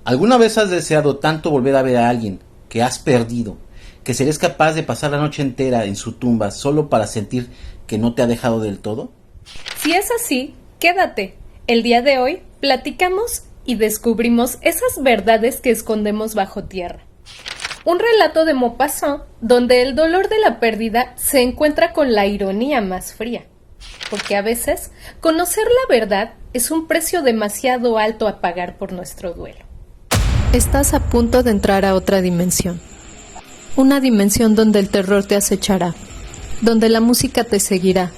¿Alguna vez has deseado tanto volver a ver a alguien que has perdido, que serías capaz de pasar la noche entera en su tumba solo para sentir que no te ha dejado del todo? Si es así, quédate. El día de hoy platicamos y descubrimos esas verdades que escondemos bajo tierra. Un relato de Maupassant donde el dolor de la pérdida se encuentra con la ironía más fría. Porque a veces conocer la verdad es un precio demasiado alto a pagar por nuestro duelo. Estás a punto de entrar a otra dimensión. Una dimensión donde el terror te acechará, donde la música te seguirá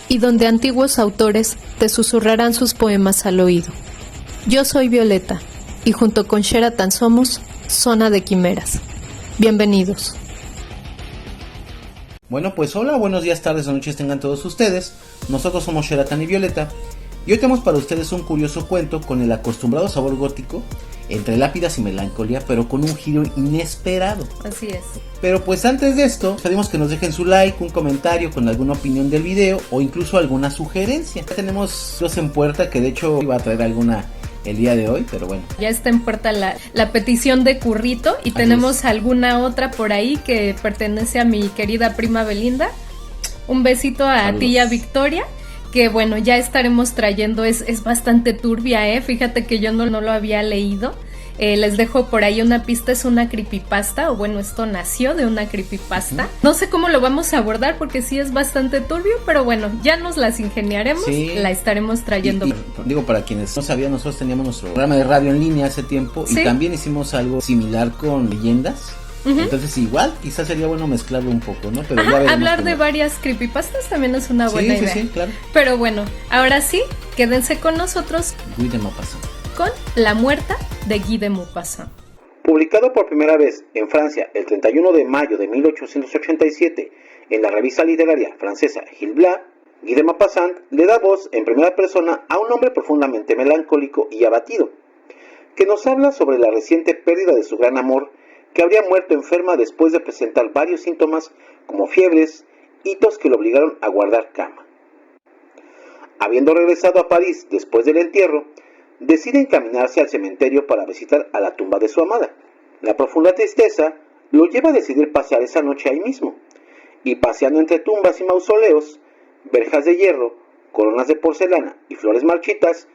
y donde antiguos autores te susurrarán sus poemas al oído. Yo soy Violeta y junto con Sheraton somos Zona de Quimeras. Bienvenidos. Bueno, pues hola, buenos días, tardes o noches tengan todos ustedes. Nosotros somos Sheraton y Violeta y hoy tenemos para ustedes un curioso cuento con el acostumbrado sabor gótico entre lápidas y melancolía, pero con un giro inesperado. Así es. Pero pues antes de esto, pedimos que nos dejen su like, un comentario con alguna opinión del video o incluso alguna sugerencia. Ya tenemos dos en puerta, que de hecho iba a traer alguna el día de hoy, pero bueno. Ya está en puerta la petición de Currito y tenemos alguna otra por ahí que pertenece a mi querida prima Belinda. Un besito a Saludos. ti y a Victoria. Que bueno, ya estaremos trayendo, es bastante turbia, fíjate que yo no lo había leído. Les dejo por ahí una pista, es una creepypasta, o bueno, esto nació de una creepypasta. No sé cómo lo vamos a abordar porque sí es bastante turbio, pero bueno, ya nos las ingeniaremos, sí, la estaremos trayendo. Y digo, para quienes no sabían, nosotros teníamos nuestro programa de radio en línea hace tiempo, ¿sí? Y también hicimos algo similar con leyendas. Entonces igual quizás sería bueno mezclarlo un poco, ¿no? Pero ya hablar de varias creepypastas también es una buena idea. Sí, claro. Pero bueno, ahora sí, quédense con nosotros. Guy de Maupassant. Con La muerta de Guy de Maupassant. Publicado por primera vez en Francia el 31 de mayo de 1887 en la revista literaria francesa Gil Blas, Guy de Maupassant le da voz en primera persona a un hombre profundamente melancólico y abatido, que nos habla sobre la reciente pérdida de su gran amor, que habría muerto enferma después de presentar varios síntomas como fiebres y tos que lo obligaron a guardar cama. Habiendo regresado a París después del entierro, decide encaminarse al cementerio para visitar a la tumba de su amada. La profunda tristeza lo lleva a decidir pasear esa noche ahí mismo, y paseando entre tumbas y mausoleos, verjas de hierro, coronas de porcelana y flores marchitas,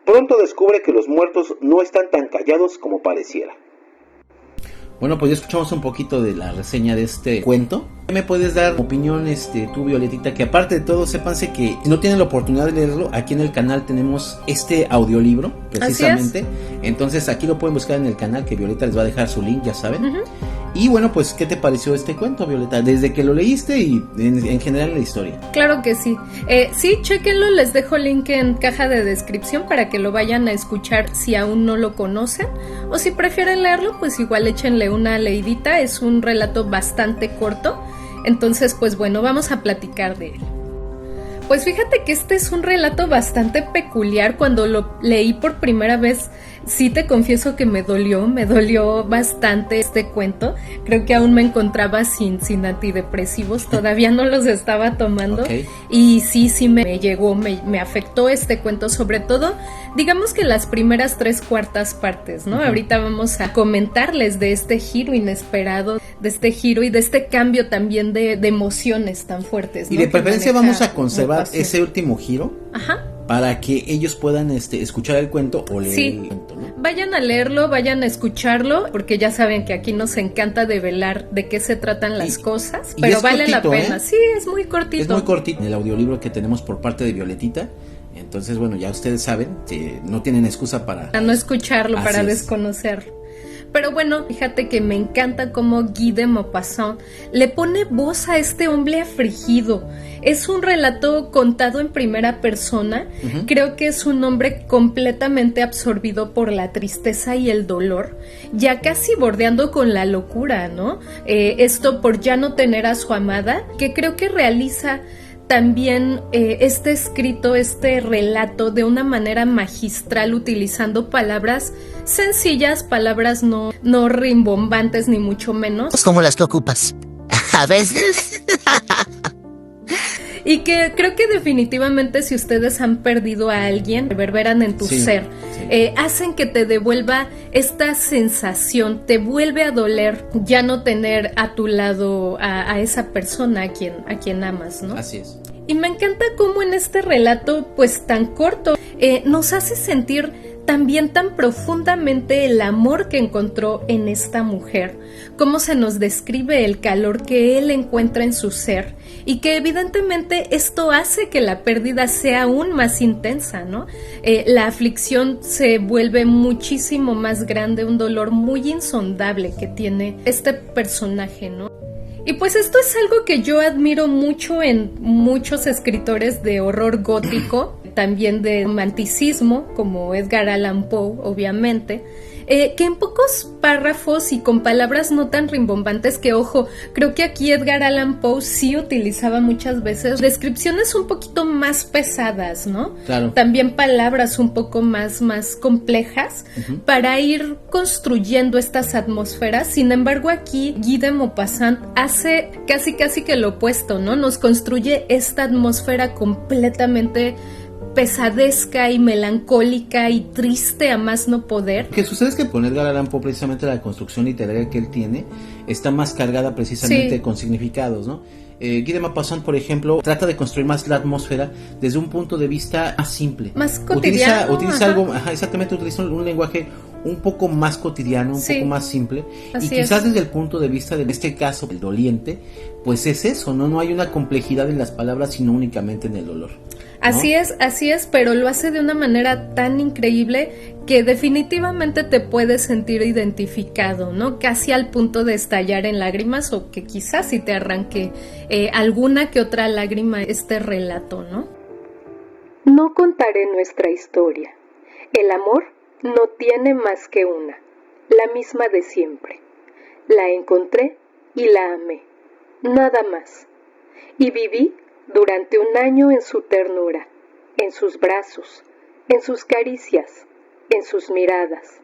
pronto descubre que los muertos no están tan callados como pareciera. Bueno, pues ya escuchamos un poquito de la reseña de este cuento. ¿Me puedes dar opinión, tú, Violetita? Que aparte de todo, sépanse que si no tienen la oportunidad de leerlo, aquí en el canal tenemos este audiolibro, precisamente. Entonces aquí lo pueden buscar en el canal, que Violeta les va a dejar su link, ya saben. Y bueno, pues, ¿qué te pareció este cuento, Violeta? Desde que lo leíste y en general la historia. Claro que sí. Sí, chéquenlo, les dejo el link en caja de descripción para que lo vayan a escuchar si aún no lo conocen. O si prefieren leerlo, pues igual échenle una leidita. Es un relato bastante corto. Entonces, pues bueno, vamos a platicar de él. Pues fíjate que este es un relato bastante peculiar. Cuando lo leí por primera vez, sí te confieso que me dolió bastante este cuento. Creo que aún me encontraba sin antidepresivos, todavía no los estaba tomando. Y sí me llegó, me afectó este cuento, sobre todo, digamos que las primeras 3/4 partes, ¿no? Ahorita vamos a comentarles de este giro inesperado, de este giro y de este cambio también de emociones tan fuertes, ¿no? Y de preferencia vamos a conservar ese último giro. Para que ellos puedan escuchar el cuento o leer el cuento, ¿no? Vayan a leerlo, vayan a escucharlo, porque ya saben que aquí nos encanta develar de qué se tratan las cosas, pero vale cortito, la pena. Sí, es muy cortito. Es muy cortito el audiolibro que tenemos por parte de Violetita. Entonces, bueno, ya ustedes saben, no tienen excusa para no escucharlo, para desconocerlo. Pero bueno, fíjate que me encanta cómo Guy de Maupassant le pone voz a este hombre afligido. Es un relato contado en primera persona. Creo que es un hombre completamente absorbido por la tristeza y el dolor, ya casi bordeando con la locura, ¿no? Esto por ya no tener a su amada, que creo que realiza también este escrito, este relato de una manera magistral, utilizando palabras sencillas, palabras no rimbombantes ni mucho menos. Como las que ocupas a veces. Y que creo que definitivamente si ustedes han perdido a alguien, reverberan en tu ser, hacen que te devuelva esta sensación, te vuelve a doler ya no tener a tu lado a esa persona a quien amas, ¿no? Así es. Y me encanta cómo en este relato, pues tan corto, nos hace sentir también tan profundamente el amor que encontró en esta mujer, cómo se nos describe el calor que él encuentra en su ser y que evidentemente esto hace que la pérdida sea aún más intensa, ¿no? La aflicción se vuelve muchísimo más grande, un dolor muy insondable que tiene este personaje, ¿no? Y pues esto es algo que yo admiro mucho en muchos escritores de horror gótico, también de romanticismo, como Edgar Allan Poe, obviamente, que en pocos párrafos y con palabras no tan rimbombantes, que ojo, creo que aquí Edgar Allan Poe sí utilizaba muchas veces descripciones un poquito más pesadas, ¿no? Claro. También palabras un poco más complejas para ir construyendo estas atmósferas. Sin embargo, aquí Guy de Maupassant hace casi que lo opuesto, ¿no? Nos construye esta atmósfera completamente pesadezca y melancólica y triste a más no poder. Lo que sucede es que con Edgar Allan Poe, precisamente la construcción literaria que él tiene está más cargada precisamente con significados, ¿no? Guy de Maupassant, por ejemplo, trata de construir más la atmósfera desde un punto de vista más simple. Más cotidiano. Utiliza algo, exactamente, utiliza un lenguaje un poco más cotidiano, un poco más simple. Así y quizás desde el punto de vista de este caso, el doliente, pues es eso, ¿no? No hay una complejidad en las palabras, sino únicamente en el dolor, ¿no? Así es, pero lo hace de una manera tan increíble que definitivamente te puedes sentir identificado, ¿no? Casi al punto de estallar en lágrimas o que quizás si te arranque alguna que otra lágrima este relato, ¿no? No contaré nuestra historia. El amor no tiene más que una, la misma de siempre. La encontré y la amé, nada más. Y viví durante un año en su ternura, en sus brazos, en sus caricias, en sus miradas,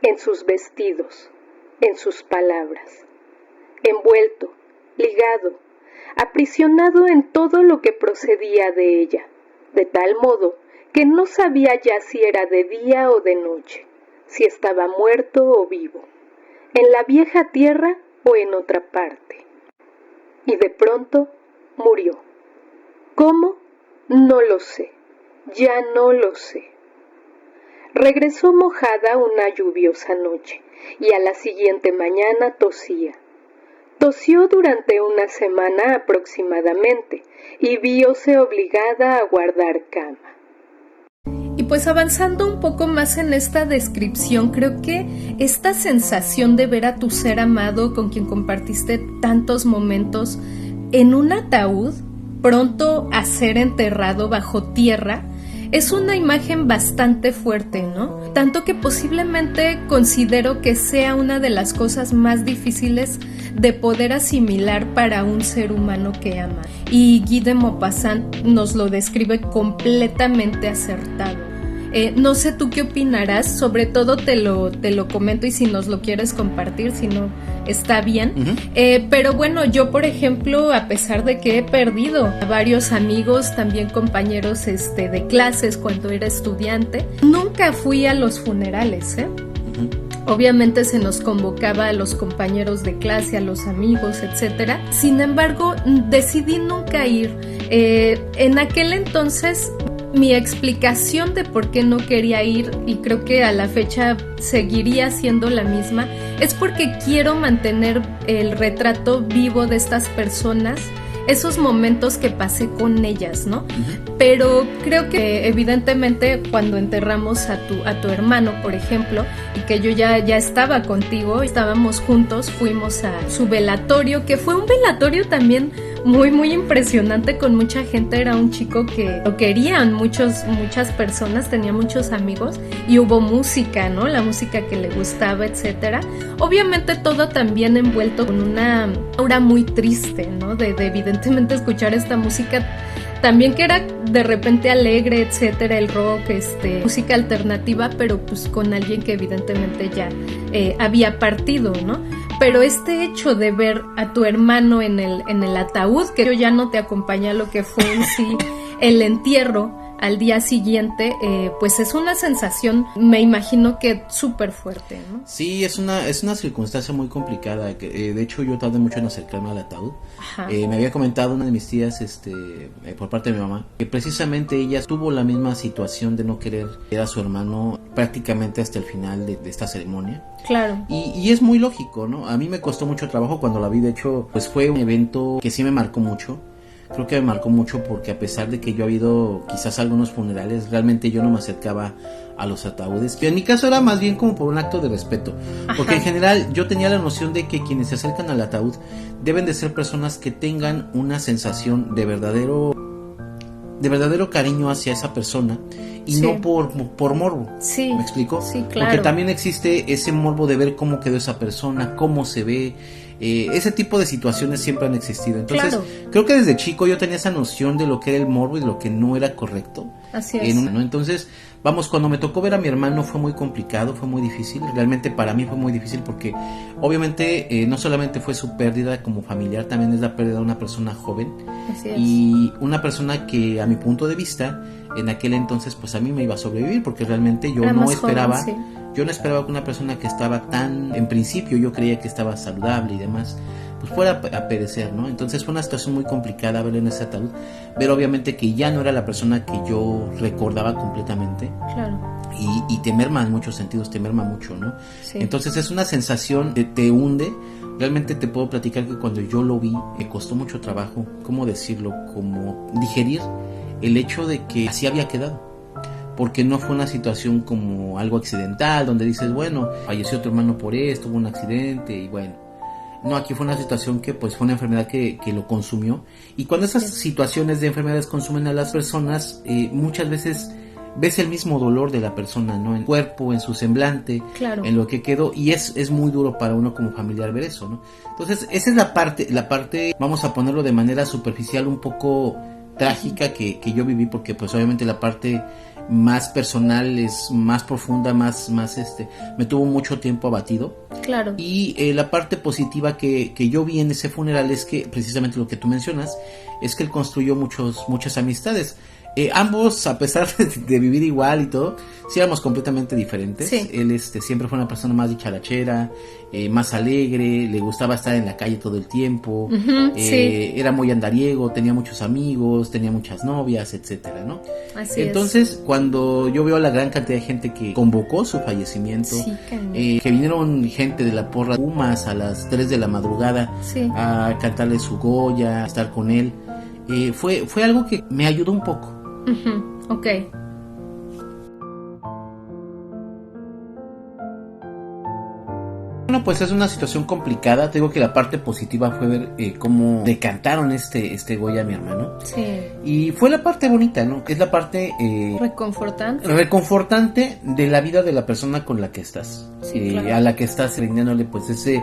en sus vestidos, en sus palabras. Envuelto, ligado, aprisionado en todo lo que procedía de ella, de tal modo que no sabía ya si era de día o de noche, si estaba muerto o vivo, en la vieja tierra o en otra parte. Y de pronto murió. ¿Cómo? No lo sé, ya no lo sé. Regresó mojada una lluviosa noche y a la siguiente mañana tosía. Tosió durante una semana aproximadamente y vióse obligada a guardar cama. Y pues avanzando un poco más en esta descripción, creo que esta sensación de ver a tu ser amado con quien compartiste tantos momentos en un ataúd, pronto a ser enterrado bajo tierra, es una imagen bastante fuerte, ¿no? Tanto que posiblemente considero que sea una de las cosas más difíciles de poder asimilar para un ser humano que ama. Y Guy de Maupassant nos lo describe completamente acertado. No sé tú qué opinarás, sobre todo te lo comento y si nos lo quieres compartir, si no está bien. Pero bueno, yo por ejemplo, a pesar de que he perdido a varios amigos, también compañeros de clases cuando era estudiante, nunca fui a los funerales, Obviamente se nos convocaba a los compañeros de clase, a los amigos, etcétera. Sin embargo, decidí nunca ir. En aquel entonces mi explicación de por qué no quería ir, y creo que a la fecha seguiría siendo la misma, es porque quiero mantener el retrato vivo de estas personas, esos momentos que pasé con ellas, ¿no? Pero creo que evidentemente cuando enterramos a tu hermano, por ejemplo, y que yo ya estaba contigo, estábamos juntos, fuimos a su velatorio, que fue un velatorio también muy impresionante, con mucha gente. Era un chico que lo querían muchas personas, tenía muchos amigos y hubo música, ¿no? La música que le gustaba, etcétera. Obviamente todo también envuelto con una aura muy triste, ¿no? De evidentemente escuchar esta música también que era de repente alegre, etcétera, el rock, música alternativa, pero pues con alguien que evidentemente ya había partido, ¿no? pero este hecho de ver a tu hermano en el ataúd, que yo ya no te acompañé a lo que fue en sí el entierro al día siguiente, pues es una sensación, me imagino que súper fuerte, ¿no? Sí, es una circunstancia muy complicada, que de hecho yo tardé mucho en acercarme al ataúd. Me había comentado una de mis tías, por parte de mi mamá, que precisamente ella tuvo la misma situación de no querer ver a su hermano prácticamente hasta el final de esta ceremonia. Claro. Y es muy lógico, ¿no? A mí me costó mucho trabajo cuando la vi, de hecho, pues fue un evento que sí me marcó mucho. Creo que me marcó mucho porque a pesar de que yo he ido quizás a algunos funerales, realmente yo no me acercaba a los ataúdes. En mi caso era más bien como por un acto de respeto. Porque en general yo tenía la noción de que quienes se acercan al ataúd deben de ser personas que tengan una sensación de verdadero cariño hacia esa persona y no por morbo. Sí. ¿Me explico? Sí, claro. Porque también existe ese morbo de ver cómo quedó esa persona, cómo se ve. Ese tipo de situaciones siempre han existido. Entonces, creo que desde chico yo tenía esa noción de lo que era el morbo y de lo que no era correcto. Así es. ¿no? Entonces, vamos, cuando me tocó ver a mi hermano fue muy complicado, fue muy difícil. Realmente para mí fue muy difícil porque obviamente no solamente fue su pérdida como familiar, también es la pérdida de una persona joven. Así es. Y una persona que a mi punto de vista en aquel entonces pues a mí me iba a sobrevivir, porque realmente yo no esperaba joven, sí. Yo no esperaba que una persona que estaba tan, en principio yo creía que estaba saludable y demás, pues fuera a perecer, ¿no? Entonces fue una situación muy complicada verlo en ese ataúd, ver obviamente que ya no era la persona que yo recordaba completamente. Claro. Y te merma en muchos sentidos, te merma mucho, ¿no? Sí. Entonces es una sensación que te hunde. Realmente te puedo platicar que cuando yo lo vi me costó mucho trabajo, ¿cómo decirlo? Como digerir el hecho de que así había quedado. Porque no fue una situación como algo accidental, donde dices, bueno, falleció tu hermano por esto, hubo un accidente y bueno. No, aquí fue una situación que pues fue una enfermedad que lo consumió. Y cuando esas situaciones de enfermedades consumen a las personas, muchas veces ves el mismo dolor de la persona, ¿no? En el cuerpo, en su semblante, claro, en lo que quedó. Y es muy duro para uno como familiar ver eso, ¿no? Entonces, esa es la parte, vamos a ponerlo de manera superficial, un poco trágica que yo viví, porque pues obviamente la parte más personal es más profunda, más me tuvo mucho tiempo abatido. Claro. Y la parte positiva que yo vi en ese funeral es que precisamente lo que tú mencionas es que él construyó muchas amistades. Ambos, a pesar de vivir igual y todo, sí éramos completamente diferentes. Sí. Él siempre fue una persona más dicharachera, más alegre, le gustaba estar en la calle todo el tiempo. Sí. Era muy andariego, tenía muchos amigos, tenía muchas novias, etcétera, ¿no? Así Entonces, cuando yo veo la gran cantidad de gente que convocó su fallecimiento, sí, que vinieron gente de la porra Pumas a las 3 de la madrugada, sí, a cantarle su Goya, a estar con él, fue algo que me ayudó un poco. Ok. Bueno, pues es una situación complicada. Te digo que la parte positiva fue ver cómo decantaron este Goya a mi hermano. Sí. Y fue la parte bonita, ¿no? Que es la parte reconfortante de la vida de la persona con la que estás. Sí, claro. A la que estás rindiéndole pues ese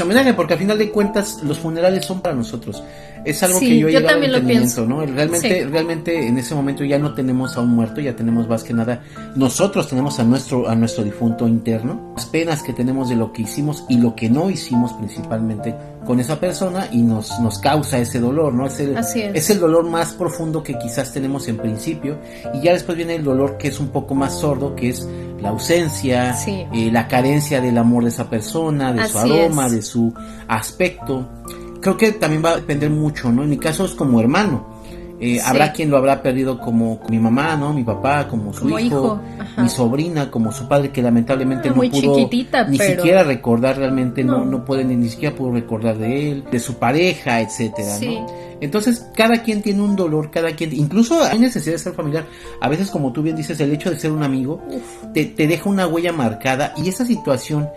homenaje, porque al final de cuentas los funerales son para nosotros. Es algo que yo he llegado al entendimiento, ¿no? Realmente en ese momento ya no tenemos a un muerto, ya tenemos más que nada, nosotros tenemos a nuestro difunto interno, las penas que tenemos de lo que hicimos y lo que no hicimos principalmente con esa persona, y nos causa ese dolor, ¿no? Es el dolor más profundo que quizás tenemos en principio, y ya después viene el dolor que es un poco más sordo, que es la ausencia, la carencia del amor de esa persona, de su aroma, de su aspecto. Creo que también va a depender mucho, ¿no? En mi caso es como hermano. Habrá quien lo habrá perdido como mi mamá, ¿no? Mi papá, como su hijo. Mi sobrina, como su padre, que lamentablemente no pudo ni siquiera recordar realmente, no puede ni siquiera pudo recordar de él, de su pareja, etcétera, ¿no? Entonces, cada quien tiene un dolor, incluso hay necesidad de ser familiar. A veces, como tú bien dices, el hecho de ser un amigo te deja una huella marcada, y esa situación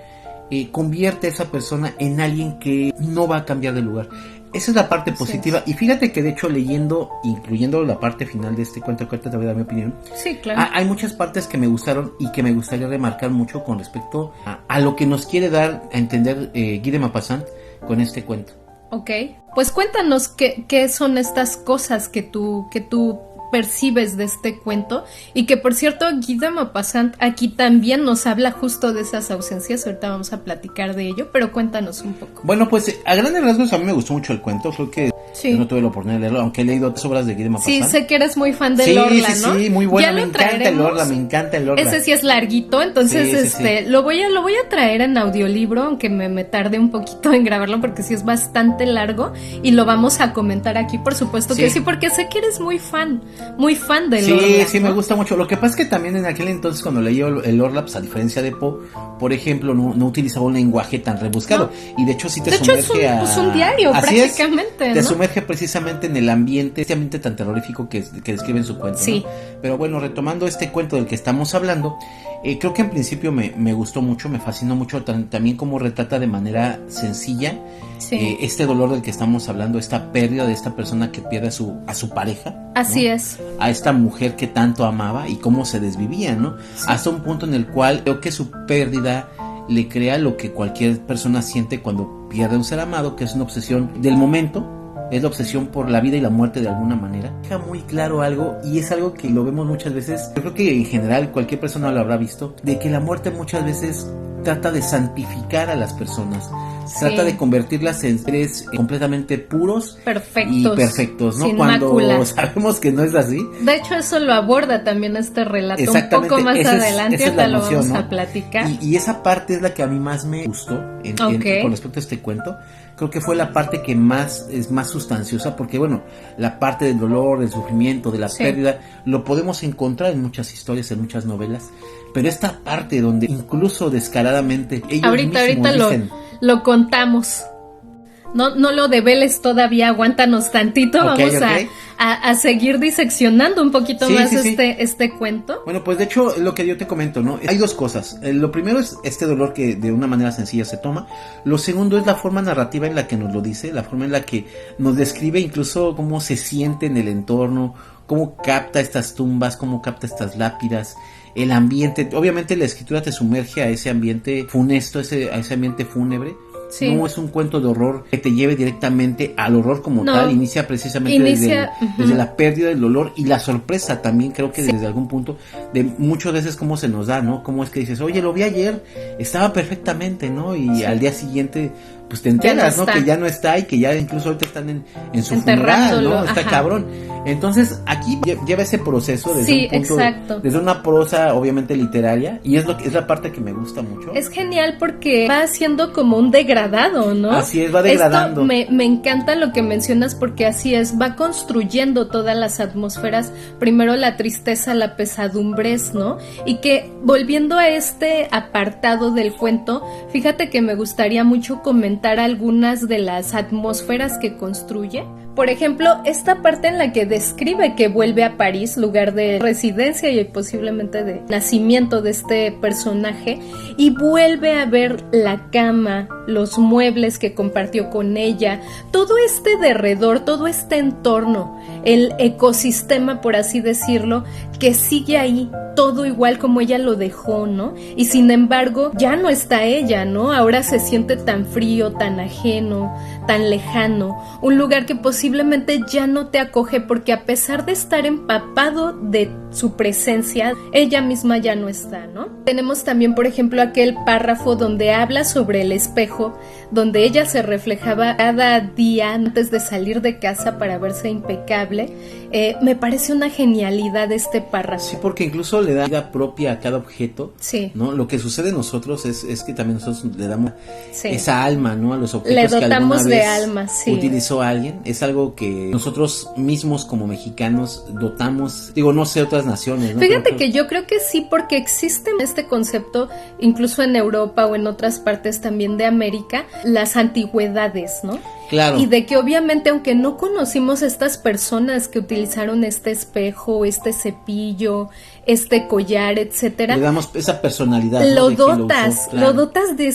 convierte a esa persona en alguien que no va a cambiar de lugar. Esa es la parte positiva. Y fíjate que de hecho leyendo, incluyendo la parte final de este cuento, que ahorita te voy a dar mi opinión. Sí, claro. Hay muchas partes que me gustaron y que me gustaría remarcar mucho con respecto a lo que nos quiere dar a entender Guy de Maupassant con este cuento. Ok, pues cuéntanos qué son estas cosas que tú percibes de este cuento, y que por cierto Guy de Maupassant aquí también nos habla justo de esas ausencias. Ahorita vamos a platicar de ello, pero cuéntanos un poco. Bueno, pues a grandes rasgos a mí me gustó mucho el cuento, creo que sí. Yo no tuve la oportunidad de leerlo, aunque he leído otras obras de Guy de Maupassant. Sí, sé que eres muy fan de sí, Lorla, sí, ¿no? Sí, muy buena, ya me encanta el Lorla. Ese sí es larguito, entonces sí. Lo voy a traer en audiolibro, aunque me tarde un poquito en grabarlo porque sí es bastante largo, y lo vamos a comentar aquí, por supuesto que sí, porque sé que eres muy fan de Lorla. Sí, ¿no? me gusta mucho. Lo que pasa es que también en aquel entonces cuando leí el Lorla, pues a diferencia de Poe, por ejemplo, no utilizaba un lenguaje tan rebuscado, no. Y de hecho sí te sumerge es un diario prácticamente, te ¿no? sumerge precisamente en el ambiente, este ambiente tan terrorífico que describe en su cuento, sí. ¿no? Pero bueno, retomando este cuento del que estamos hablando, creo que en principio me gustó mucho, me fascinó mucho también cómo retrata de manera sencilla este dolor del que estamos hablando, esta pérdida de esta persona que pierde a su pareja. Así ¿no? es. A esta mujer que tanto amaba y cómo se desvivía, ¿no? Sí. Hasta un punto en el cual creo que su pérdida le crea lo que cualquier persona siente cuando pierde a un ser amado, que es una obsesión del momento. Es la obsesión por la vida y la muerte de alguna manera. Deja muy claro algo, y es algo que lo vemos muchas veces. Yo creo que en general cualquier persona lo habrá visto, de que la muerte muchas veces trata de santificar a las personas. Trata de convertirlas en seres completamente puros y perfectos, ¿no? Sin Cuando mácula. Sabemos que no es así. De hecho, eso lo aborda también este relato un poco más adelante, ahorita lo vamos a platicar. Y esa parte es la que a mí más me gustó con respecto a este cuento. Creo que fue la parte que es más sustanciosa, porque bueno, la parte del dolor, del sufrimiento, de la pérdida, lo podemos encontrar en muchas historias, en muchas novelas, pero esta parte donde incluso descaradamente ellos ahorita dicen, lo contamos. No lo develes todavía, aguántanos tantito, vamos a seguir diseccionando un poquito más este cuento. Bueno, pues de hecho, lo que yo te comento, ¿no? Hay dos cosas. Lo primero es este dolor que de una manera sencilla se toma. Lo segundo es la forma narrativa en la que nos lo dice, la forma en la que nos describe incluso cómo se siente en el entorno, cómo capta estas tumbas, cómo capta estas lápidas, el ambiente. Obviamente la escritura te sumerge a ese ambiente funesto, a ese ambiente fúnebre. Sí. No es un cuento de horror que te lleve directamente al horror como tal. Inicia precisamente desde la pérdida del dolor y la sorpresa también. Creo que desde algún punto de muchas veces cómo se nos da, ¿no? Cómo es que dices, oye, lo vi ayer, estaba perfectamente, ¿no? Y al día siguiente pues te enteras, ¿no? Que ya no está y que ya incluso ahorita están en su funeral, ¿no? Está cabrón. Entonces aquí lleva ese proceso desde un punto, desde una prosa obviamente literaria, y es la parte que me gusta mucho. Es genial porque va haciendo como un degradado, ¿no? Así es, va degradando. Esto me encanta lo que mencionas, porque así es, va construyendo todas las atmósferas, primero la tristeza, la pesadumbrez, ¿no? Y que volviendo a este apartado del cuento, fíjate que me gustaría mucho comentar algunas de las atmósferas que construye. Por ejemplo, esta parte en la que describe que vuelve a París, lugar de residencia y posiblemente de nacimiento de este personaje, y vuelve a ver la cama, los muebles que compartió con ella, todo este derredor, todo este entorno, el ecosistema, por así decirlo, que sigue ahí, todo igual como ella lo dejó, ¿no? Y sin embargo, ya no está ella, ¿no? Ahora se siente tan frío, tan ajeno, tan lejano, un lugar que posiblemente ya no te acoge, porque a pesar de estar empapado de su presencia, ella misma ya no está, ¿no? Tenemos también, por ejemplo, aquel párrafo donde habla sobre el espejo, donde ella se reflejaba cada día antes de salir de casa para verse impecable. Me parece una genialidad este párrafo. Sí, porque incluso le da vida propia a cada objeto, sí, ¿no? Lo que sucede en nosotros es que también nosotros le damos esa alma, ¿no? A los objetos le dotamos que alguna vez de alma, sí, utilizó alguien. Es algo que nosotros mismos como mexicanos dotamos, digo, no sé otras naciones, ¿no? Fíjate que yo creo que sí, porque existe este concepto incluso en Europa o en otras partes también de América, las antigüedades, ¿no? Claro. Y de que obviamente, aunque no conocimos estas personas que utilizaron este espejo, este cepillo, este collar, etcétera, le damos esa personalidad, lo ¿no? dotas, claro, lo dotas de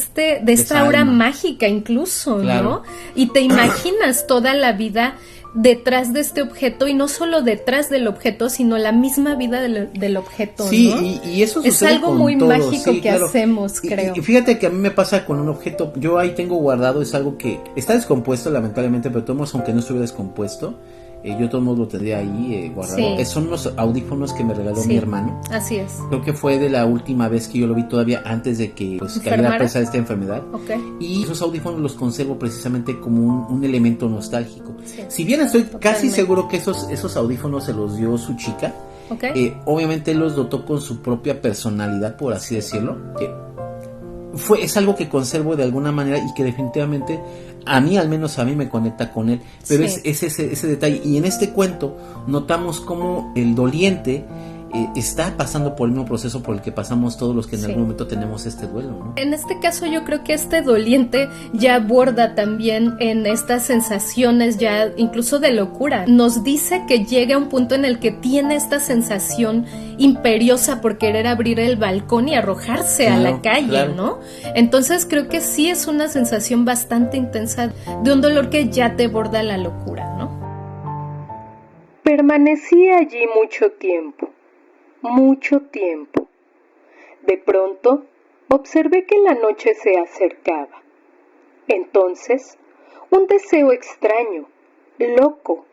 esta aura alma mágica incluso, claro, ¿no? Y te imaginas toda la vida detrás de este objeto, y no solo detrás del objeto, sino la misma vida del objeto, sí, ¿no? Y eso sucede es algo con muy todo, mágico sí, que claro. hacemos, creo. Y fíjate que a mí me pasa con un objeto, yo ahí tengo guardado, es algo que está descompuesto lamentablemente, pero todos, aunque no estuviera descompuesto, Yo de todos modos lo tendría ahí guardado. Sí. Son los audífonos que me regaló mi hermano. Así es. Creo que fue de la última vez que yo lo vi, todavía antes de que pues, cayera presa de esta enfermedad. Okay. Y esos audífonos los conservo precisamente como un elemento nostálgico. Sí. Si bien estoy Totalmente. casi seguro que esos audífonos se los dio su chica, Okay. obviamente él los dotó con su propia personalidad, por así decirlo. Es algo que conservo de alguna manera y que definitivamente al menos a mí me conecta con él, pero Sí. es ese detalle. Y en este cuento notamos cómo el doliente está pasando por el mismo proceso por el que pasamos todos los que en algún momento tenemos este duelo, ¿no? En este caso yo creo que este doliente ya aborda también en estas sensaciones ya incluso de locura. Nos dice que llega a un punto en el que tiene esta sensación imperiosa por querer abrir el balcón y arrojarse a la calle, ¿no? Entonces creo que sí es una sensación bastante intensa de un dolor que ya te borda la locura, ¿no? Permanecí allí mucho tiempo. De pronto, observé que la noche se acercaba. Entonces, un deseo extraño, loco,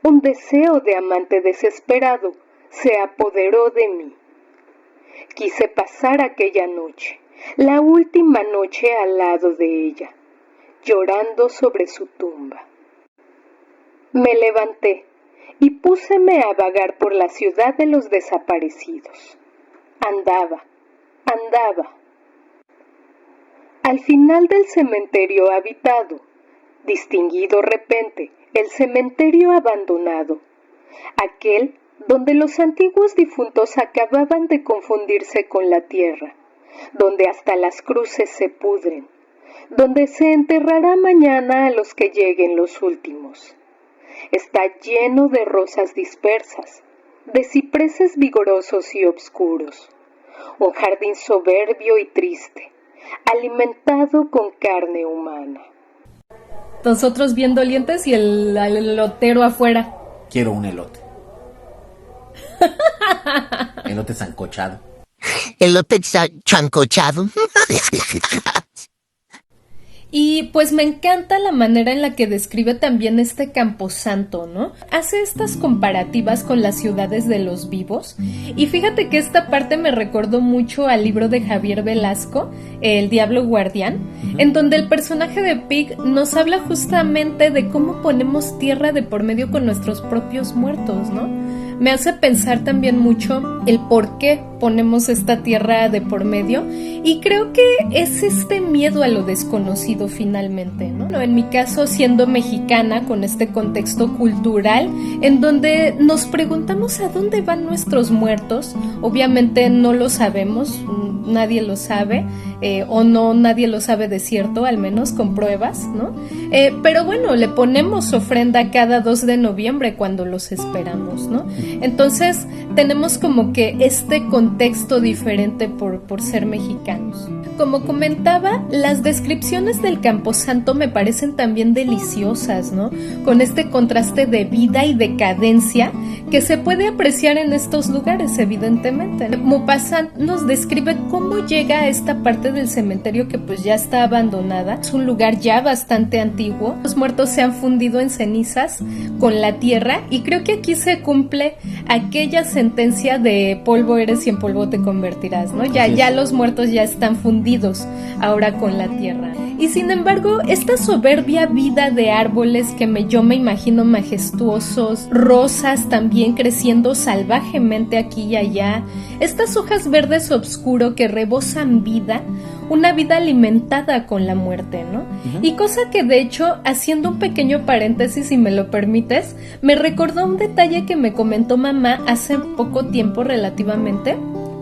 un deseo de amante desesperado, se apoderó de mí. Quise pasar aquella noche, la última noche al lado de ella, llorando sobre su tumba. Me levanté y púseme a vagar por la ciudad de los desaparecidos. Andaba. Al final del cementerio habitado, distinguí de repente el cementerio abandonado, aquel donde los antiguos difuntos acababan de confundirse con la tierra, donde hasta las cruces se pudren, donde se enterrará mañana a los que lleguen los últimos. Está lleno de rosas dispersas, de cipreses vigorosos y obscuros, un jardín soberbio y triste, alimentado con carne humana. Nosotros bien dolientes y el elotero afuera. Quiero un elote. Elote sancochado. Elote chancochado. Y pues me encanta la manera en la que describe también este camposanto, ¿no? Hace estas comparativas con las ciudades de los vivos. Y fíjate que esta parte me recordó mucho al libro de Javier Velasco, El Diablo Guardián, en donde el personaje de Pig nos habla justamente de cómo ponemos tierra de por medio con nuestros propios muertos, ¿no? Me hace pensar también mucho el por qué ponemos esta tierra de por medio, y creo que es este miedo a lo desconocido finalmente, ¿no? En mi caso, siendo mexicana, con este contexto cultural en donde nos preguntamos a dónde van nuestros muertos, obviamente no lo sabemos, nadie lo sabe, o no, nadie lo sabe de cierto, al menos con pruebas, ¿no? Pero bueno, le ponemos ofrenda cada 2 de noviembre cuando los esperamos, ¿no? Entonces tenemos como que este contexto diferente por ser mexicanos. Como comentaba, las descripciones del Camposanto me parecen también deliciosas, ¿no? Con este contraste de vida y decadencia que se puede apreciar en estos lugares, evidentemente. Maupassant nos describe cómo llega a esta parte del cementerio que pues ya está abandonada. Es un lugar ya bastante antiguo. Los muertos se han fundido en cenizas con la tierra, y creo que aquí se cumple aquella sentencia de polvo eres y en polvo te convertirás, ¿no? Ya los muertos ya están fundidos ahora con la tierra. Y sin embargo, esta soberbia vida de árboles que yo me imagino majestuosos, rosas también creciendo salvajemente aquí y allá, estas hojas verdes oscuro que rebosan vida, una vida alimentada con la muerte, ¿no? Y cosa que de hecho, haciendo un pequeño paréntesis, si me lo permites, me recordó un detalle que me comentó mamá hace poco tiempo relativamente.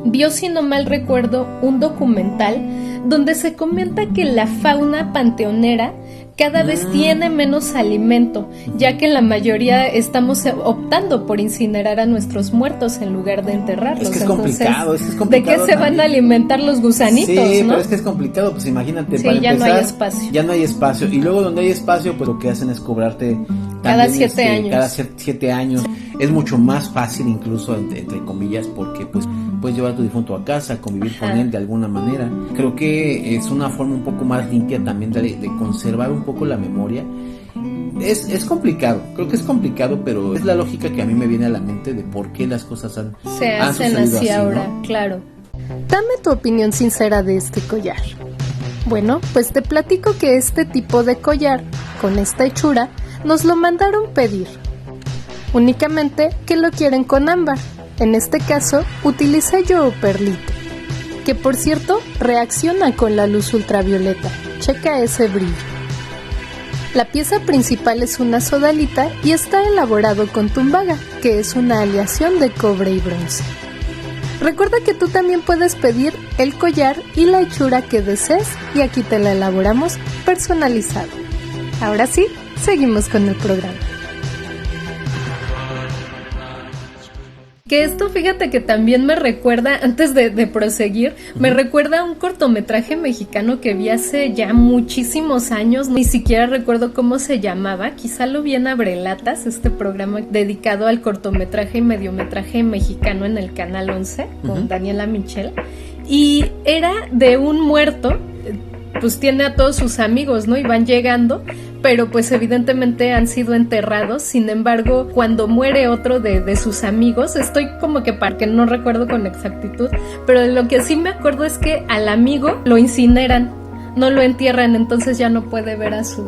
Vio, si no mal recuerdo, un documental donde se comenta que la fauna panteonera cada vez tiene menos alimento, ya que la mayoría estamos optando por incinerar a nuestros muertos en lugar de enterrarlos. Es que es Entonces, complicado. ¿de qué se van a alimentar los gusanitos, sí, no? pero es que es complicado, pues imagínate, Sí, para ya empezar, no hay espacio. Ya no hay espacio. Y luego donde hay espacio, pues lo que hacen es cobrarte cada también, 7 años. Cada 7 años. Es mucho más fácil, incluso, entre comillas, porque pues puedes llevar a tu difunto a casa, convivir con él de alguna manera. Creo que es una forma un poco más limpia también de conservar un poco la memoria. Es complicado, creo que es complicado, pero es la lógica que a mí me viene a la mente de por qué las cosas se hacen así ahora, ¿no? Claro. Dame tu opinión sincera de este collar. Bueno, pues te platico que este tipo de collar, con esta hechura, nos lo mandaron pedir. Únicamente que lo quieren con ámbar. En este caso, utilicé yo perlito, que por cierto, reacciona con la luz ultravioleta. Checa ese brillo. La pieza principal es una sodalita y está elaborado con tumbaga, que es una aleación de cobre y bronce. Recuerda que tú también puedes pedir el collar y la hechura que desees y aquí te la elaboramos personalizado. Ahora sí, seguimos con el programa. Que esto, fíjate que también me recuerda, antes de proseguir, me recuerda a un cortometraje mexicano que vi hace ya muchísimos años, ni siquiera recuerdo cómo se llamaba, quizá lo vi en Abrelatas, este programa dedicado al cortometraje y mediometraje mexicano en el Canal 11, con Daniela Michel, y era de un muerto, pues tiene a todos sus amigos, ¿no? Y van llegando, pero pues evidentemente han sido enterrados. Sin embargo, cuando muere otro de sus amigos, estoy como que para que no recuerdo con exactitud, pero de lo que sí me acuerdo es que al amigo lo incineran, no lo entierran, entonces ya no puede ver a su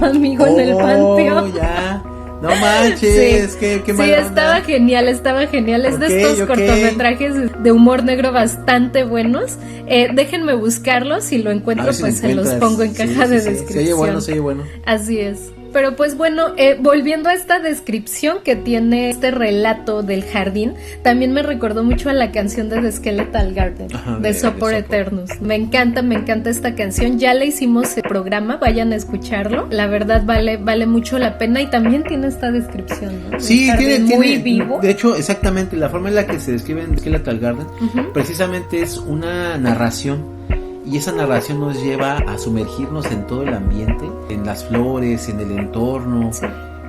amigo en el panteón. Ya. No manches, sí, qué sí, mala estaba genial, es de estos cortometrajes de humor negro bastante buenos. Déjenme buscarlos, si lo encuentro pues se los pongo en caja de descripción. Se oye bueno. Así es. Pero pues bueno, volviendo a esta descripción que tiene este relato del jardín, también me recordó mucho a la canción de The Skeletal Garden, de Sopor Eternus. Me encanta esta canción, ya le hicimos el programa, vayan a escucharlo, la verdad vale mucho la pena y también tiene esta descripción, ¿no? Sí, tiene muy vivo. De hecho, exactamente, la forma en la que se describe en The Skeletal Garden, precisamente es una narración. Y esa narración nos lleva a sumergirnos en todo el ambiente, en las flores, en el entorno,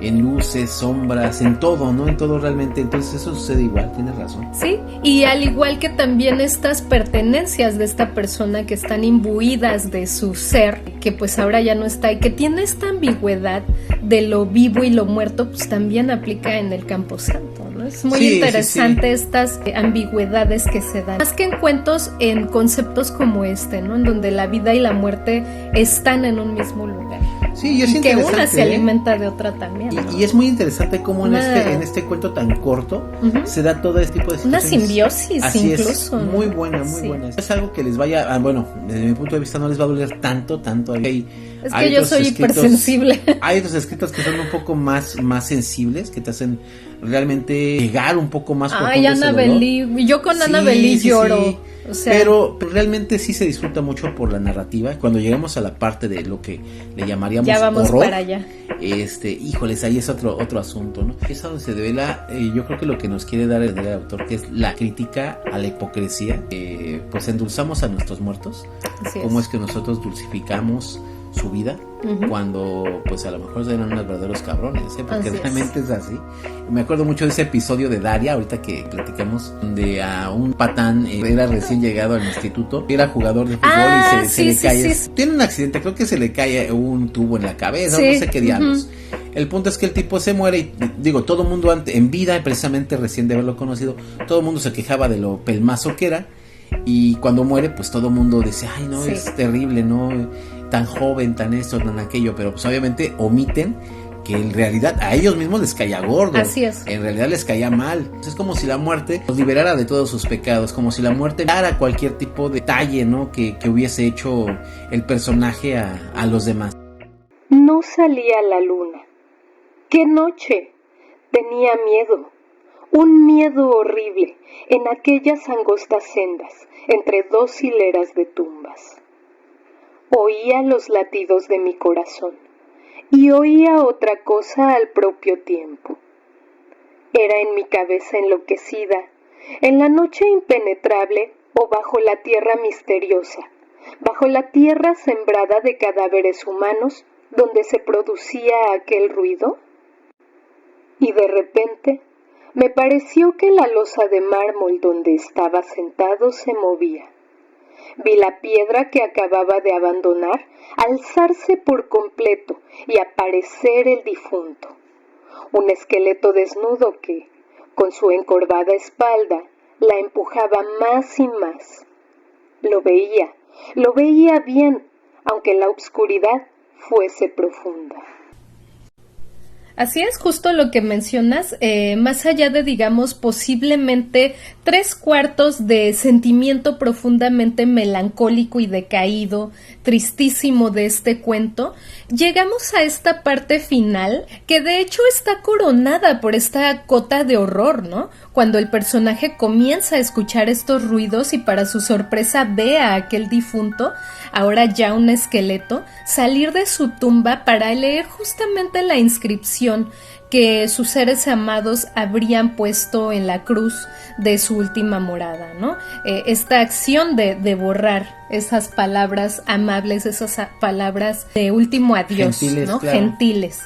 en luces, sombras, en todo, ¿no? En todo realmente. Entonces eso sucede igual, tienes razón. Sí, y al igual que también estas pertenencias de esta persona que están imbuidas de su ser, que pues ahora ya no está, y que tiene esta ambigüedad de lo vivo y lo muerto, pues también aplica en el Camposanto, ¿no? Es muy interesante estas ambigüedades que se dan. Más que en cuentos, en conceptos como este, ¿no? En donde la vida y la muerte están en un mismo lugar. Sí, y es que una se alimenta de otra también, ¿no? Y es muy interesante cómo en este cuento tan corto se da todo este tipo de situaciones. Una simbiosis. Así incluso, es, ¿no? muy buena. Es algo que les vaya, bueno, desde mi punto de vista no les va a doler tanto. Es que yo soy hipersensible. Hay otros escritos que son un poco más sensibles, que te hacen realmente llegar un poco más profundo. Ay, Annabelle Lee, yo con Annabelle Lee lloro. O sea, pero realmente sí se disfruta mucho por la narrativa. Cuando llegamos a la parte de lo que le llamaríamos ya vamos horror, para allá. Híjoles, ahí es otro asunto, ¿no? Es a donde se devela, yo creo que lo que nos quiere dar el autor, que es la crítica a la hipocresía. Pues endulzamos a nuestros muertos. Cómo es que nosotros dulcificamos su vida cuando pues a lo mejor eran unos verdaderos cabrones, porque realmente es así. Me acuerdo mucho de ese episodio de Daria, ahorita que platicamos, donde a un patán era recién llegado al instituto, era jugador de fútbol y se le cae, tiene un accidente, creo que se le cae un tubo en la cabeza, no sé qué diablos. El punto es que el tipo se muere y digo, todo el mundo en vida, precisamente recién de haberlo conocido, todo el mundo se quejaba de lo pelmazo que era, y cuando muere pues todo el mundo dice, ay no, es terrible, no, tan joven, tan esto, tan aquello, pero pues obviamente omiten que en realidad a ellos mismos les caía gordo. Así es. En realidad les caía mal. Es como si la muerte los liberara de todos sus pecados, como si la muerte dara cualquier tipo de detalle, ¿no? que hubiese hecho el personaje a los demás. No salía la luna. ¡Qué noche! Tenía miedo, un miedo horrible en aquellas angostas sendas, entre dos hileras de tumbas. Oía los latidos de mi corazón y oía otra cosa al propio tiempo. Era en mi cabeza enloquecida, en la noche impenetrable o bajo la tierra misteriosa, bajo la tierra sembrada de cadáveres humanos donde se producía aquel ruido. Y de repente me pareció que la losa de mármol donde estaba sentado se movía. Vi la piedra que acababa de abandonar alzarse por completo y aparecer el difunto, un esqueleto desnudo que, con su encorvada espalda, la empujaba más y más. Lo veía bien, aunque la oscuridad fuese profunda. Así es, justo lo que mencionas, más allá de, digamos, posiblemente 3/4 de sentimiento profundamente melancólico y decaído, tristísimo de este cuento, llegamos a esta parte final que de hecho está coronada por esta cota de horror, ¿no? Cuando el personaje comienza a escuchar estos ruidos y para su sorpresa ve a aquel difunto, ahora ya un esqueleto, salir de su tumba para leer justamente la inscripción que sus seres amados habrían puesto en la cruz de su última morada, ¿no? Esta acción de borrar esas palabras amables, esas palabras de último adiós, gentiles, ¿no? Claro. Gentiles.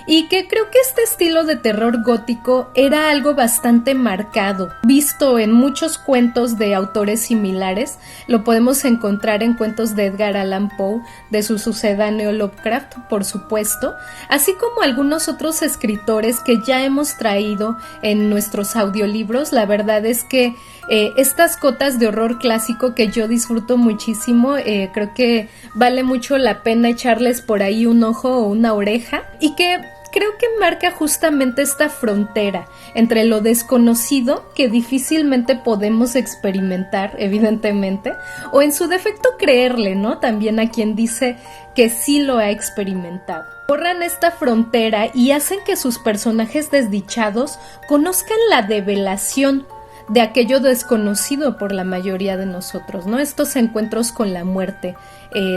Y que creo que este estilo de terror gótico era algo bastante marcado, visto en muchos cuentos de autores similares. Lo podemos encontrar en cuentos de Edgar Allan Poe, de su sucedáneo Lovecraft, por supuesto, así como algunos otros escritores que ya hemos traído en nuestros audiolibros. La verdad es que estas cotas de horror clásico que yo disfruto muchísimo, creo que vale mucho la pena echarles por ahí un ojo o una oreja, y que creo que marca justamente esta frontera entre lo desconocido, que difícilmente podemos experimentar, evidentemente, o en su defecto creerle, ¿no? También a quien dice que sí lo ha experimentado. Borran esta frontera y hacen que sus personajes desdichados conozcan la develación de aquello desconocido por la mayoría de nosotros, ¿no? Estos encuentros con la muerte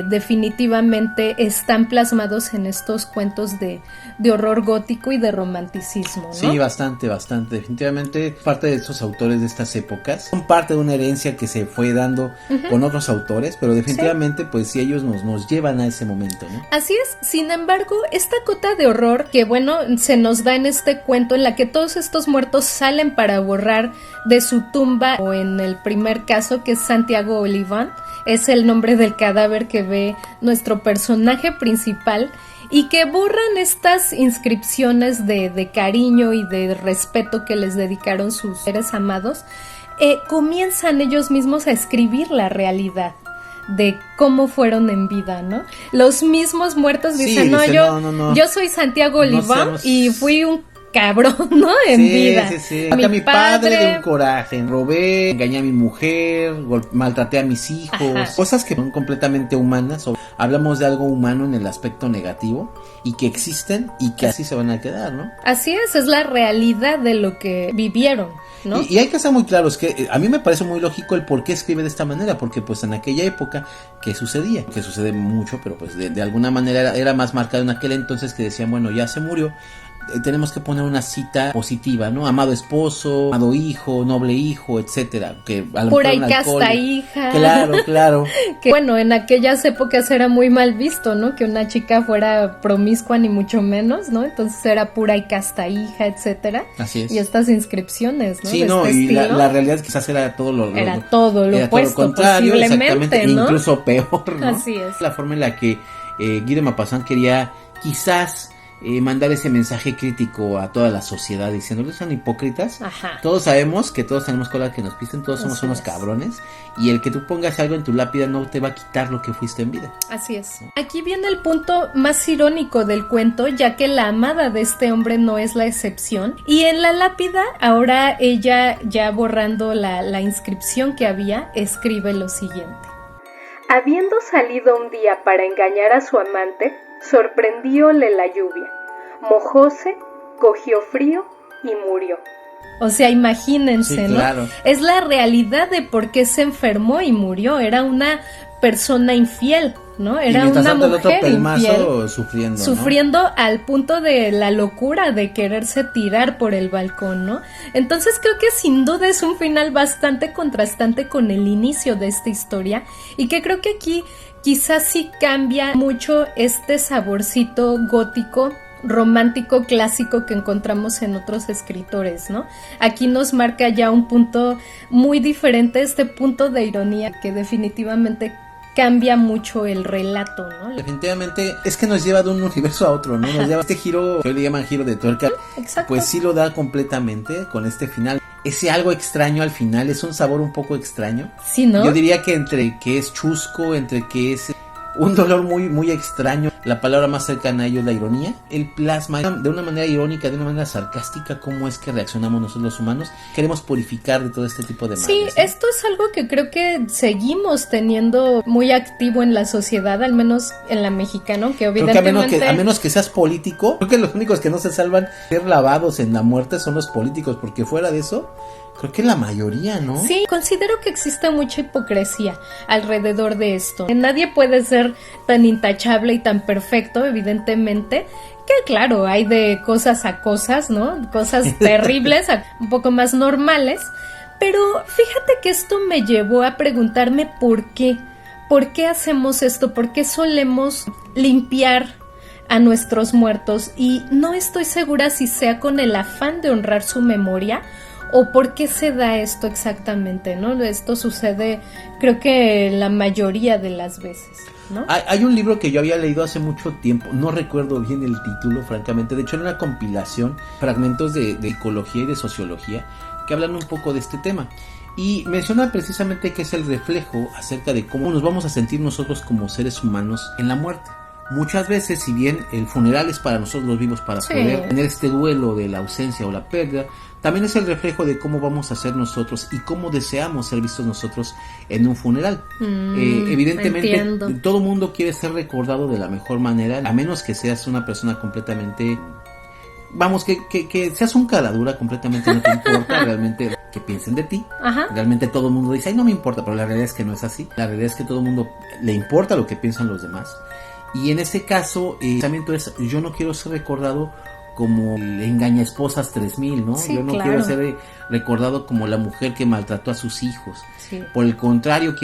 definitivamente están plasmados en estos cuentos de horror gótico y de romanticismo, ¿no? Sí, bastante, definitivamente parte de estos autores de estas épocas son parte de una herencia que se fue dando con otros autores, pero definitivamente pues sí, ellos nos llevan a ese momento, ¿no? Así es. Sin embargo, esta cota de horror que, bueno, se nos da en este cuento, en la que todos estos muertos salen para borrar de su tumba, o en el primer caso, que es Santiago Oliván, es el nombre del cadáver que ve nuestro personaje principal, y que borran estas inscripciones de cariño y de respeto que les dedicaron sus seres amados. Comienzan ellos mismos a escribir la realidad de cómo fueron en vida, ¿no? Los mismos muertos dicen, yo soy Santiago Oliván y fui un cabrón, ¿no? En vida. Sí. Maté a mi padre de un coraje, robé, engañé a mi mujer, maltraté a mis hijos. Ajá. Cosas que son completamente humanas. Hablamos de algo humano en el aspecto negativo y que existen y que así se van a quedar, ¿no? Así es la realidad de lo que vivieron, ¿no? Y hay que ser muy claros, que a mí me parece muy lógico el por qué escribe de esta manera, porque pues en aquella época, ¿qué sucedía? Que sucede mucho, pero pues de alguna manera era más marcado en aquel entonces, que decían, bueno, ya se murió, tenemos que poner una cita positiva, ¿no? Amado esposo, amado hijo, noble hijo, etcétera. Que a lo pura mejor y casta hija. Claro. Que bueno, en aquellas épocas era muy mal visto, ¿no? Que una chica fuera promiscua, ni mucho menos, ¿no? Entonces era pura y casta hija, etcétera. Así es. Y estas inscripciones, ¿no? Sí, y la realidad es que quizás era todo lo opuesto, contrario, posiblemente, ¿no? Incluso peor, ¿no? Así es. La forma en la que Guy de Maupassant quería quizás mandar ese mensaje crítico a toda la sociedad, diciéndoles son hipócritas. Ajá. Todos sabemos que todos tenemos cola que nos pisen, todos somos unos cabrones, y el que tú pongas algo en tu lápida no te va a quitar lo que fuiste en vida. Así es. Aquí viene el punto más irónico del cuento, ya que la amada de este hombre no es la excepción, y en la lápida, ahora ella, ya borrando la inscripción que había, escribe lo siguiente: habiendo salido un día para engañar a su amante, sorprendióle la lluvia, mojóse, cogió frío y murió. O sea, imagínense, sí, ¿no? Claro. Es la realidad de por qué se enfermó y murió. Era una persona infiel, ¿no? Era una mujer infiel, sufriendo, ¿no? Al punto de la locura de quererse tirar por el balcón, ¿no? Entonces creo que sin duda es un final bastante contrastante con el inicio de esta historia, y que creo que aquí quizás sí cambia mucho este saborcito gótico romántico clásico que encontramos en otros escritores, ¿no? Aquí nos marca ya un punto muy diferente, este punto de ironía que definitivamente cambia mucho el relato, ¿no? Definitivamente es que nos lleva de un universo a otro, ¿no? Nos lleva este giro, que hoy le llaman giro de tuerca. Exacto. Pues sí lo da completamente con este final. Ese algo extraño al final, es un sabor un poco extraño. Sí, ¿no? Yo diría que entre que es chusco, entre que es un dolor muy, muy extraño. La palabra más cercana a ello es la ironía. El plasma de una manera irónica, de una manera sarcástica, cómo es que reaccionamos nosotros los humanos. Queremos purificar de todo este tipo de males. Sí, ¿no? esto es algo que creo que seguimos teniendo muy activo en la sociedad, al menos en la mexicana, que evidentemente... Creo que a menos que seas político, creo que los únicos que no se salvan de ser lavados en la muerte son los políticos, porque fuera de eso... Creo que la mayoría, ¿no? Sí, considero que existe mucha hipocresía alrededor de esto. Nadie puede ser tan intachable y tan perfecto, evidentemente, que claro, hay de cosas a cosas, ¿no? Cosas terribles, a un poco más normales, pero fíjate que esto me llevó a preguntarme por qué. ¿Por qué hacemos esto? ¿Por qué solemos limpiar a nuestros muertos? Y no estoy segura si sea con el afán de honrar su memoria o por qué se da esto exactamente, ¿no? Esto sucede, creo que la mayoría de las veces, ¿no? Hay un libro que yo había leído hace mucho tiempo, no recuerdo bien el título, francamente. De hecho, era una compilación, fragmentos de ecología y de sociología, que hablan un poco de este tema. Y menciona precisamente que es el reflejo acerca de cómo nos vamos a sentir nosotros como seres humanos en la muerte. Muchas veces, si bien el funeral es para nosotros los vivos, para poder tener este duelo de la ausencia o la pérdida, también es el reflejo de cómo vamos a ser nosotros y cómo deseamos ser vistos nosotros en un funeral. Evidentemente, entiendo. todo mundo quiere ser recordado de la mejor manera, a menos que seas una persona completamente... Vamos, que seas un caradura completamente, no te importa realmente que piensen de ti. Ajá. Realmente todo el mundo dice, ay, no me importa, pero la realidad es que no es así. La realidad es que todo el mundo le importa lo que piensan los demás. Y en ese caso, el pensamiento es, yo no quiero ser recordado como el engaña esposas 3000, ¿no? Sí, yo no claro. quiero ser recordado como la mujer que maltrató a sus hijos. Sí. Por el contrario,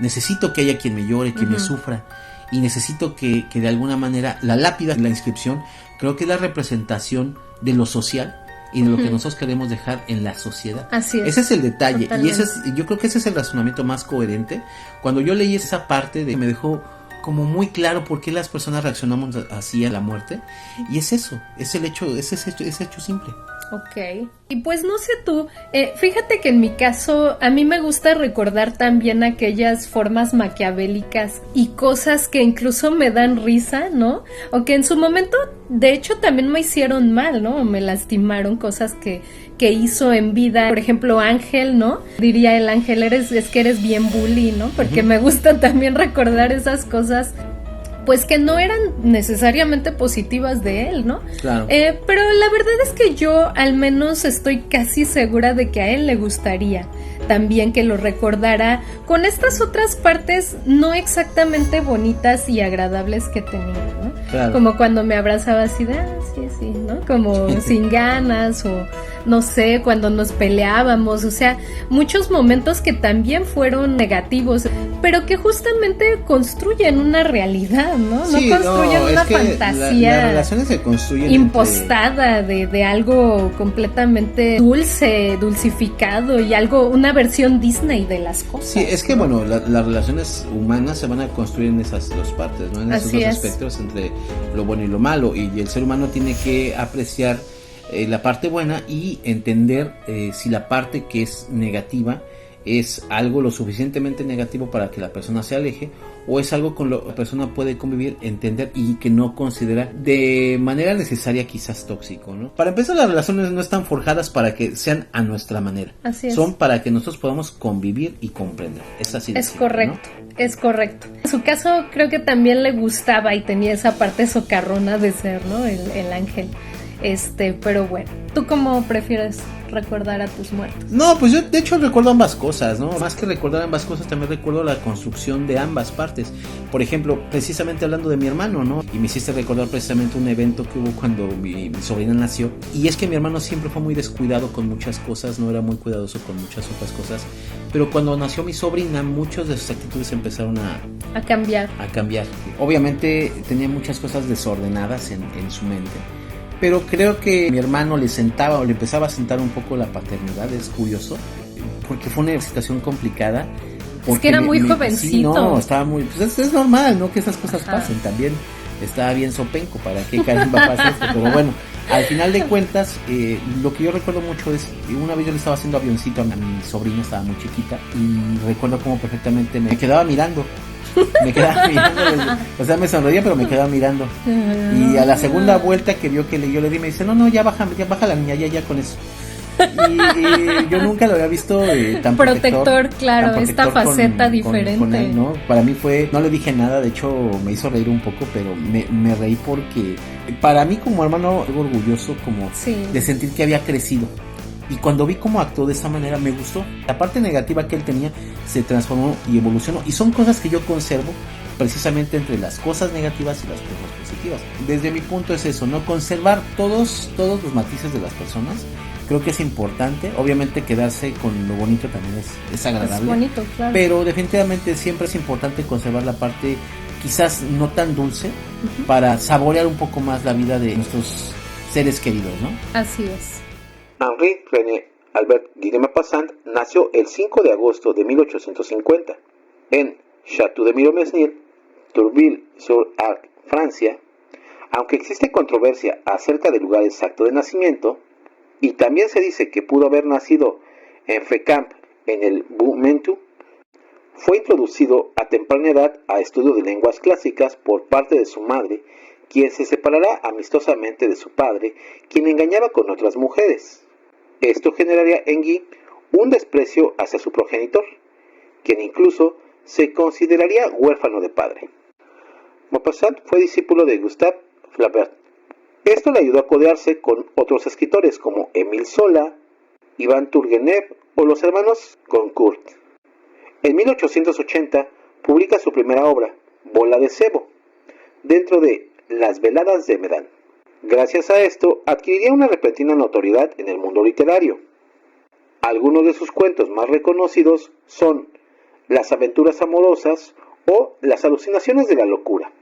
necesito que haya quien me llore, quien me sufra. Y necesito que de alguna manera la lápida, la inscripción, creo que es la representación de lo social y de lo que nosotros queremos dejar en la sociedad. Así es. Ese es el detalle. Totalmente. Y yo creo que ese es el razonamiento más coherente. Cuando yo leí esa parte, me dejó como muy claro por qué las personas reaccionamos así a la muerte. Y es eso, es el hecho, ese hecho simple. Ok. Y pues no sé tú, fíjate que en mi caso a mí me gusta recordar también aquellas formas maquiavélicas y cosas que incluso me dan risa, ¿no? O que en su momento de hecho también me hicieron mal, ¿no? O me lastimaron, cosas que hizo en vida. Por ejemplo, Ángel, ¿no? Diría el Ángel, es que eres bien bully, ¿no? Porque me gusta también recordar esas cosas pues que no eran necesariamente positivas de él, ¿no? Claro. Pero la verdad es que yo al menos estoy casi segura de que a él le gustaría también que lo recordara con estas otras partes no exactamente bonitas y agradables que tenía, ¿no? Claro. Como cuando me abrazaba así de, sí, ¿no? Como sin ganas o no sé, cuando nos peleábamos, o sea, muchos momentos que también fueron negativos, pero que justamente construyen una realidad, ¿no? Sí, no construyen no, una es que fantasía las relaciones se construyen impostada de algo completamente dulce, dulcificado y una versión Disney de las cosas. Sí, es que ¿no? bueno, las relaciones humanas se van a construir en esas dos partes, ¿no? En esos Así dos es. aspectos, entre lo bueno y lo malo, y el ser humano tiene que apreciar la parte buena y entender si la parte que es negativa es algo lo suficientemente negativo para que la persona se aleje, o es algo con lo que la persona puede convivir, entender y que no considera de manera necesaria quizás tóxico, ¿no? Para empezar, las relaciones no están forjadas para que sean a nuestra manera. Así es. Son para que nosotros podamos convivir y comprender. Es así de Es simple, correcto, ¿no? es correcto. En su caso creo que también le gustaba y tenía esa parte socarrona de ser, ¿no? El Ángel. Pero bueno, ¿tú cómo prefieres recordar a tus muertos? No, pues yo de hecho recuerdo ambas cosas, ¿no? Más que recordar ambas cosas, también recuerdo la construcción de ambas partes. Por ejemplo, precisamente hablando de mi hermano, ¿no? Y me hiciste recordar precisamente un evento que hubo cuando mi sobrina nació. Y es que mi hermano siempre fue muy descuidado con muchas cosas, no era muy cuidadoso con muchas otras cosas. Pero cuando nació mi sobrina, muchas de sus actitudes empezaron a cambiar. Obviamente tenía muchas cosas desordenadas en su mente. Pero creo que mi hermano le empezaba a sentar un poco la paternidad, es curioso, porque fue una situación complicada. Es que era muy jovencito. Sí, no, estaba muy... Pues es normal, ¿no? Que esas cosas pasen también. Estaba bien sopenco, ¿para qué caramba pasa esto? Pero bueno, al final de cuentas, lo que yo recuerdo mucho es, una vez yo le estaba haciendo avioncito a mi sobrina, estaba muy chiquita, y recuerdo como perfectamente me quedaba mirando. O sea, me sonreía, pero me quedaba mirando. Y a la segunda vuelta que vio que yo le di, me dice, no, ya baja la niña, ya con eso. Y yo nunca lo había visto tan protector, claro, tan esta faceta diferente. Con él, ¿no? Para mí no le dije nada, de hecho me hizo reír un poco, pero me reí porque para mí como hermano, algo orgulloso como de sentir que había crecido. Y cuando vi cómo actuó de esa manera me gustó. La parte negativa que él tenía se transformó y evolucionó. Y son cosas que yo conservo precisamente entre las cosas negativas y las cosas positivas. Desde mi punto es eso, ¿no? Conservar todos los matices de las personas. Creo que es importante. Obviamente quedarse con lo bonito también es agradable. Es bonito, claro. Pero definitivamente siempre es importante conservar la parte quizás no tan dulce para saborear un poco más la vida de nuestros seres queridos, ¿no? Así es. Henri René Albert Guy de Maupassant nació el 5 de agosto de 1850 en Château-de-Miromesnil, Tourville-sur-Arc, Francia. Aunque existe controversia acerca del lugar exacto de nacimiento, y también se dice que pudo haber nacido en Fécamp, en el Bas-Ventoux, fue introducido a temprana edad a estudio de lenguas clásicas por parte de su madre, quien se separará amistosamente de su padre, quien engañaba con otras mujeres. Esto generaría en Guy un desprecio hacia su progenitor, quien incluso se consideraría huérfano de padre. Maupassant fue discípulo de Gustave Flaubert. Esto le ayudó a codearse con otros escritores como Émile Zola, Iván Turgenev o los hermanos Goncourt. En 1880 publica su primera obra, Bola de Sebo, dentro de Las Veladas de Medan. Gracias a esto, adquiriría una repentina notoriedad en el mundo literario. Algunos de sus cuentos más reconocidos son Las aventuras amorosas o Las alucinaciones de la locura,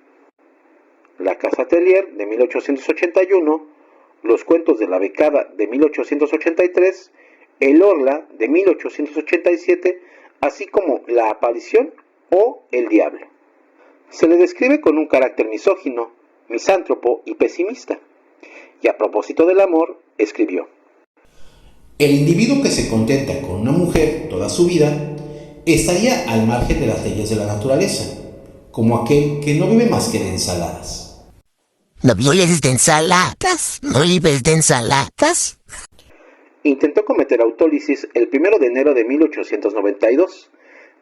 La Casa Atelier de 1881, Los cuentos de la becada de 1883, El Orla de 1887, así como La aparición o El diablo. Se le describe con un carácter misógino, misántropo y pesimista. Y a propósito del amor, escribió: el individuo que se contenta con una mujer toda su vida estaría al margen de las leyes de la naturaleza, como aquel que no vive más que de ensaladas. ¿No vives de ensaladas? ¿No vives de ensaladas? Intentó cometer autólisis el 1 de enero de 1892.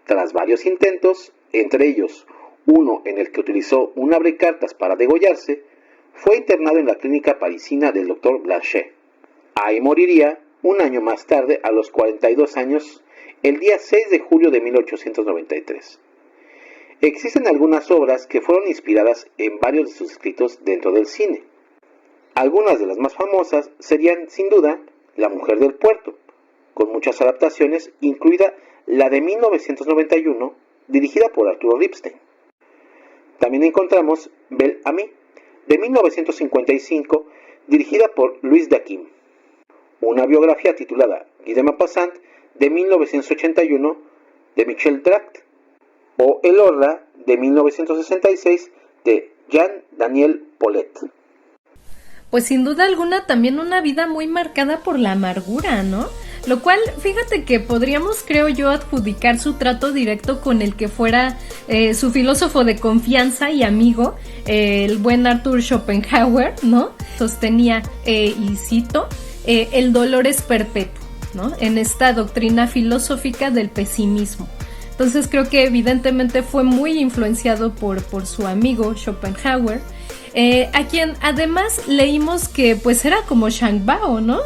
Tras varios intentos, entre ellos uno en el que utilizó un abrecartas para degollarse, fue internado en la clínica parisina del Dr. Blanchet. Ahí moriría un año más tarde, a los 42 años, el día 6 de julio de 1893. Existen algunas obras que fueron inspiradas en varios de sus escritos dentro del cine. Algunas de las más famosas serían, sin duda, La mujer del puerto, con muchas adaptaciones, incluida la de 1991, dirigida por Arturo Ripstein. También encontramos Belle Amie, de 1955, dirigida por Louis Daquin. Una biografía titulada Guy de Maupassant, de 1981, de Michel Drac, o El Orla, de 1966, de Jean-Daniel Paulet. Pues sin duda alguna también una vida muy marcada por la amargura, ¿no? Lo cual, fíjate que podríamos, creo yo, adjudicar su trato directo con el que fuera su filósofo de confianza y amigo, el buen Arthur Schopenhauer, ¿no? Sostenía, y cito, el dolor es perpetuo, ¿no? En esta doctrina filosófica del pesimismo. Entonces creo que evidentemente fue muy influenciado por su amigo Schopenhauer, a quien además leímos que pues era como Shang Bao, ¿no?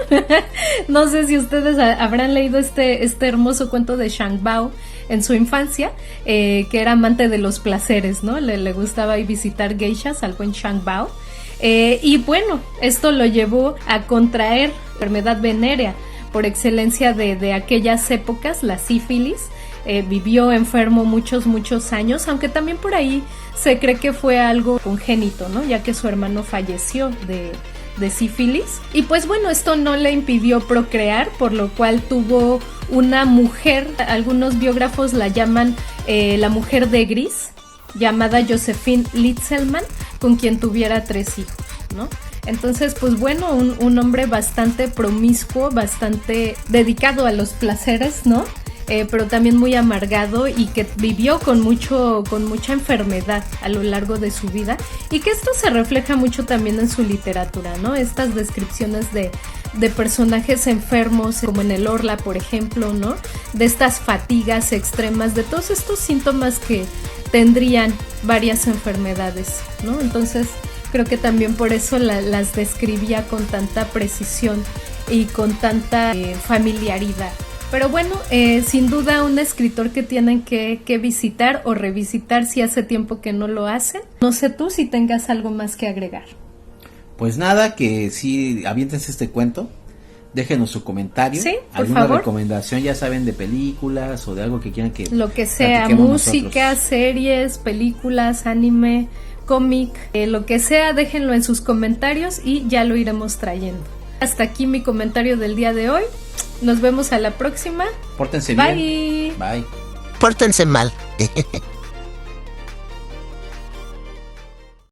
No sé si ustedes habrán leído este hermoso cuento de Shang Bao en su infancia, que era amante de los placeres, ¿no? Le gustaba ir visitar geishas al buen Shang Bao. Y bueno, esto lo llevó a contraer enfermedad venérea por excelencia de aquellas épocas, la sífilis. Vivió enfermo muchos años, aunque también por ahí se cree que fue algo congénito, ¿no? Ya que su hermano falleció de sífilis. Y pues bueno, esto no le impidió procrear, por lo cual tuvo una mujer, algunos biógrafos la llaman la mujer de gris, llamada Josephine Litzelman, con quien tuviera 3 hijos, ¿no? Entonces, pues bueno, un hombre bastante promiscuo, bastante dedicado a los placeres, ¿no? Pero también muy amargado y que vivió con mucha enfermedad a lo largo de su vida, y que esto se refleja mucho también en su literatura, ¿no? Estas descripciones de personajes enfermos, como en el Orla, por ejemplo, ¿no? De estas fatigas extremas, de todos estos síntomas que tendrían varias enfermedades, ¿no? Entonces creo que también por eso las describía con tanta precisión y con tanta familiaridad. Pero bueno, sin duda un escritor que tienen que visitar o revisitar si hace tiempo que no lo hacen. No sé tú si tengas algo más que agregar. Pues nada, que sí, aviéntense este cuento, déjenos su comentario, sí, por alguna favor. Recomendación, ya saben, de películas o de algo que quieran que lo que sea, música, nosotros. Series, películas, anime, cómic, lo que sea, déjenlo en sus comentarios y ya lo iremos trayendo. Hasta aquí mi comentario del día de hoy. Nos vemos a la próxima. Pórtense Bye. bien. Bye. Pórtense mal.